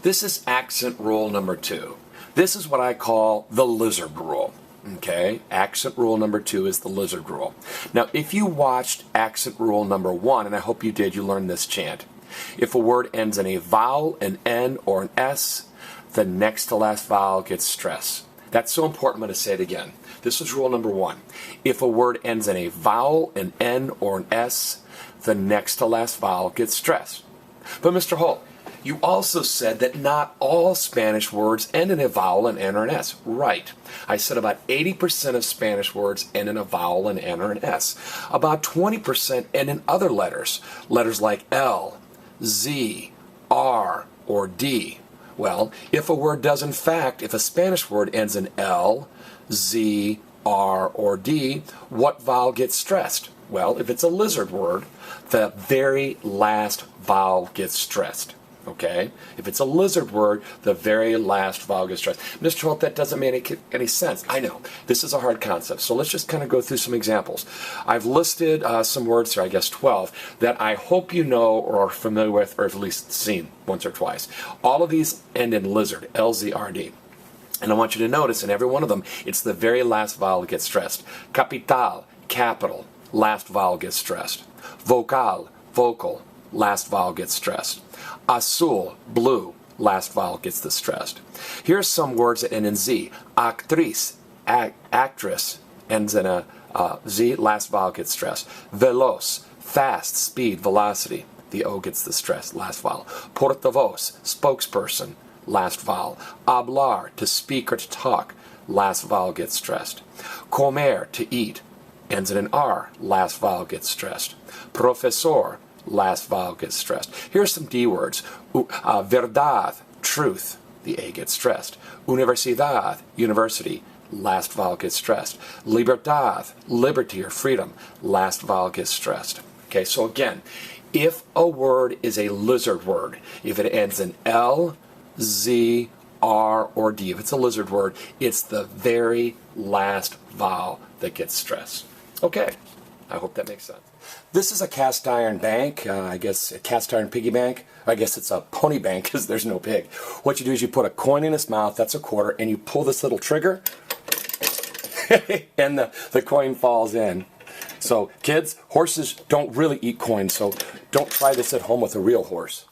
This is accent rule number 2. This is what I call the lizard rule. Okay, accent rule number 2 is the lizard rule. Now, if you watched accent rule number 1, and I hope you did, you learned this chant. If a word ends in a vowel, an N, or an S, the next to last vowel gets stress. That's so important, I'm going to say it again. This is rule number 1. If a word ends in a vowel, an N, or an S, the next to last vowel gets stress. But Mr. Holt, you also said that not all Spanish words end in a vowel, an N, or an S. Right. I said about 80% of Spanish words end in a vowel, an N, or an S. About 20% end in other letters. Letters like L, Z, R, or D. Well, if a word does in fact, if a Spanish word ends in L, Z, R, or D, what vowel gets stressed? Well, if it's a lizard word, the very last vowel gets stressed. Okay? If it's a lizard word, the very last vowel gets stressed. Mr. Holt, that doesn't make any sense. I know. This is a hard concept. So let's just kind of go through some examples. I've listed some words here, I guess 12, that I hope you know or are familiar with or have at least seen once or twice. All of these end in lizard, L-Z-R-D. And I want you to notice in every one of them, it's the very last vowel that gets stressed. Capital, capital, last vowel gets stressed. Vocal, vocal, last vowel gets stressed. Azul, blue, last vowel gets the stressed. Here's some words that end in Z. Actriz, actress, ends in a Z, last vowel gets stressed. Veloz, fast, speed, velocity, the O gets the stress, last vowel. Portavoz, spokesperson, last vowel. Hablar, to speak or to talk, last vowel gets stressed. Comer, to eat, ends in an R, last vowel gets stressed. Profesor, last vowel gets stressed. Here's some D words. Verdad, truth, the A gets stressed. Universidad, university, last vowel gets stressed. Libertad, liberty or freedom, last vowel gets stressed. Okay, so again, if a word is a lizard word, if it ends in L, Z, R, or D, if it's a lizard word, it's the very last vowel that gets stressed. Okay, I hope that makes sense. This is a cast iron bank, I guess a cast iron piggy bank. I guess it's a pony bank because there's no pig. What you do is you put a coin in its mouth, that's a quarter, and you pull this little trigger, and the coin falls in. So kids, horses don't really eat coins, so don't try this at home with a real horse.